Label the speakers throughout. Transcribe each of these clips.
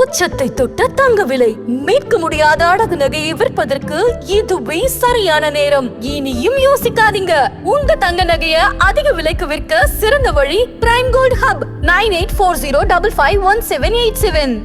Speaker 1: உச்சத்தை தொட்ட தங்க விலை மீட்க முடியாத அடகு நகையை விற்பதற்கு இதுவே சரியான நேரம். இனியும் யோசிக்காதீங்க. உங்க தங்க நகைய அதிக விலைக்கு விற்க சிறந்த வழி பிரைம் கோல்ட் ஹப் 9840551787.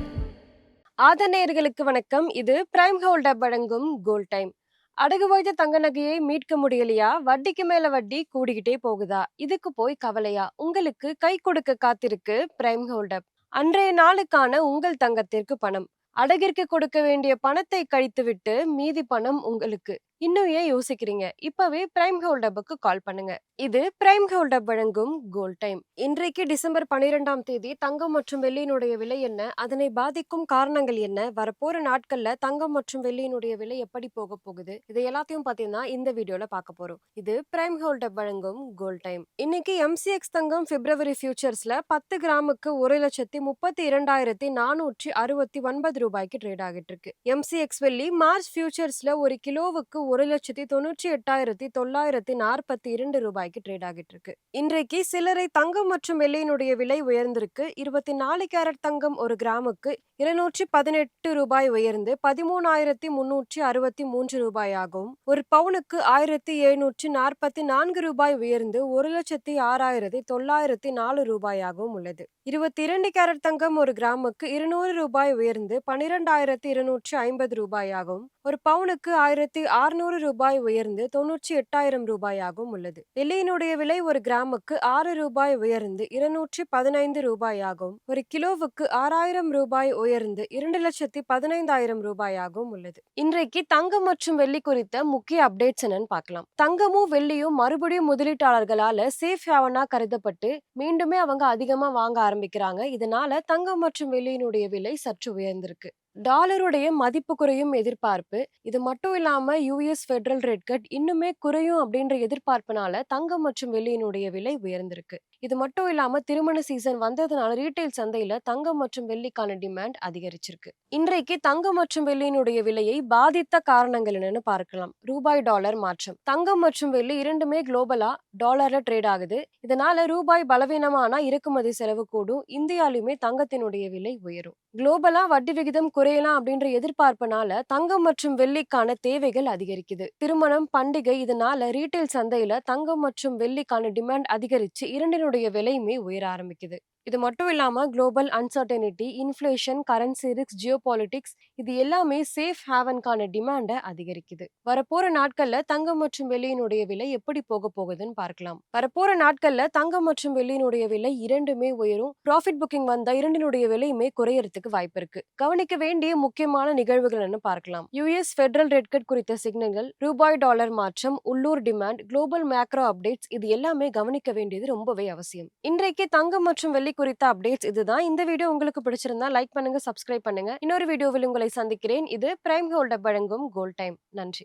Speaker 2: ஆதநேயர்களுக்கு வணக்கம். இது பிரைம் கோல்ட் ஹப் வழங்கும் கோல்ட் டைம். அடகு வைத்த தங்க நகையை மீட்க முடியலையா? வட்டிக்கு மேல வட்டி கூடிக்கிட்டே போகுதா? இதுக்கு போய் கவலையா? உங்களுக்கு கை கொடுக்க காத்திருக்கு பிரைம் கோல்ட் ஹப். அன்றைய நாளுக்கான உங்கள் தங்கத்திற்கு பணம். அடகிற்கு கொடுக்க வேண்டிய பணத்தை கழித்துவிட்டு மீதி பணம் உங்களுக்கு. இன்னும் ஏன் யோசிக்கிறீங்க? இப்பவே பிரைம் கோல்ட் ஹப்புக்கு கால் பண்ணுங்க. இது பிரைம் கோல்ட் ஹப் வழங்கும் கோல்ட் டைம். இன்றைக்கு டிசம்பர் 12ஆம் தேதி தங்கம் மற்றும் வெள்ளியினுடைய விலை என்ன? அதனை பாதிக்கும் காரணங்கள் என்ன? வரப்போற நாட்கள்ல தங்கம் மற்றும் வெள்ளியினுடைய விலை எப்படி போக போகுது? இதை எல்லாத்தையும் பாத்தீங்கன்னா இந்த வீடியோல பார்க்க போறோம். இது பிரைம் கோல்ட் ஹப் வழங்கும் கோல்ட் டைம். இன்னைக்கு MCX தங்கம் பிப்ரவரி ஃபியூச்சர்ஸ்ல 10 கிராமுக்கு 1,32,469 ரூபாய்க்கு ட்ரேட் ஆகிட்டு இருக்கு. MCX வெள்ளி மார்ச் ஃபியூச்சர்ஸ்ல ஒரு கிலோவுக்கு 1,98,942 ரூபாய்க்கு ட்ரேட் ஆகிட்டு இருக்கு. இன்றைக்கு சில்லறை தங்கம் மற்றும் வெள்ளியினுடைய விலை உயர்ந்திருக்கு. 24 கேரட் தங்கம் ஒரு கிராமுக்கு 218 ரூபாய் உயர்ந்து 13,363 ரூபாயாகவும், ஒரு பவுனுக்கு 1,744 ரூபாய் உயர்ந்து 1,06,904 ரூபாயாகவும் உள்ளது. 22 கேரட் தங்கம் ஒரு கிராமுக்கு 200 ரூபாய் உயர்ந்து 12,250 ரூபாயாகவும், ஒரு பவுனுக்கு 1,600 ரூபாய் உயர்ந்து 98,000 ரூபாயாகவும் உள்ளது. வெள்ளியினுடைய விலை ஒரு கிராமுக்கு 6 ரூபாய் உயர்ந்து 215 ரூபாயாகவும், ஒரு கிலோவுக்கு 6,000 ரூபாய் உயர்ந்து 2,15,000 ரூபாயாகவும் உள்ளது. இன்றைக்கு தங்கம் மற்றும் வெள்ளி குறித்த முக்கிய அப்டேட்ஸ் என்னன்னு பார்க்கலாம். தங்கமும் வெள்ளியும் மறுபடியும் முதலீட்டாளர்களால சேஃப் ஹேவனா கருதப்பட்டு மீண்டுமே அவங்க அதிகமா வாங்க ஆரம்பிக்கிறாங்க. இதனால தங்கம் மற்றும் வெள்ளியினுடைய விலை சற்று உயர்ந்திருக்கு. டாலருடைய மதிப்பு குறையும் எதிர்பார்ப்பு. இது மட்டும் இல்லாம US ஃபெடரல் ரேட் கட் இன்னுமே குறையும் அப்படின்ற எதிர்பார்ப்புனால தங்கம் மற்றும் வெள்ளியினுடைய விலை உயர்ந்திருக்கு. இது மட்டும் இல்லாம திருமண சீசன் வந்ததுனால ரீட்டைல் சந்தையில தங்கம் மற்றும் வெள்ளிக்கான டிமாண்ட் அதிகரிச்சிருக்கு. இன்றைக்கு தங்கம் மற்றும் வெள்ளியினுடைய விலையை பாதித்த காரணங்கள் என்னன்னு பார்க்கலாம். ரூபாய் டாலர் மாற்றம். தங்கம் மற்றும் வெள்ளி இரண்டுமே குளோபலா டாலர்ல ட்ரேட் ஆகுது. இதனால ரூபாய் பலவீனமானா இறக்குமதி செலவு கூடும். இந்தியாலுமே தங்கத்தினுடைய விலை உயரும். குளோபலா வட்டி விகிதம் குறையலாம் அப்படின்ற எதிர்பார்ப்புனால தங்கம் மற்றும் வெள்ளிக்கான தேவைகள் அதிகரிக்குது. திருமணம், பண்டிகை இதனால ரீட்டைல் சந்தையில தங்கம் மற்றும் வெள்ளிக்கான டிமாண்ட் அதிகரிச்சு இரண்டினுடைய விலையுமே உயர ஆரம்பிக்குது. இது மட்டும் இல்லாம global uncertainty, inflation, currency risk, geopolitics இது எல்லாமே சேஃப் ஹேவனுக்கான டிமாண்டை அதிகரிக்குது. வரப்போற நாட்கள்ல தங்கம் மற்றும் வெள்ளியினுடைய விலை எப்படி போக போகுதுன்னு பார்க்கலாம். வரப்போற நாட்கள்ல தங்கம் மற்றும் வெள்ளியினுடைய விலை இரண்டுமே உயரும். ப்ராஃபிட் புக்கிங் வந்தா இரண்டினுடைய விலையுமே குறையறதுக்கு வாய்ப்பு இருக்கு. கவனிக்க வேண்டிய முக்கியமான நிகழ்வுகள் பார்க்கலாம். US ஃபெடரல் ரேட் கட் குறித்த சிக்னல்கள், ரூபாய் டாலர் மாற்றம், உள்ளூர் டிமாண்ட், குளோபல் மேக்ரோ அப்டேட்ஸ் இது எல்லாமே கவனிக்க வேண்டியது ரொம்பவே அவசியம். இன்றைக்கு தங்கம் மற்றும் வெள்ளி குறித்த அப்டேட்ஸ் இதுதான். இந்த வீடியோ உங்களுக்கு பிடிச்சிருந்தா லைக் பண்ணுங்க, சப்ஸ்கிரைப் பண்ணுங்க. இன்னொரு வீடியோவில் உங்களை சந்திக்கிறேன். இது பிரைம் கோல்ட் ஹப் வழங்கும் கோல்ட் டைம். நன்றி.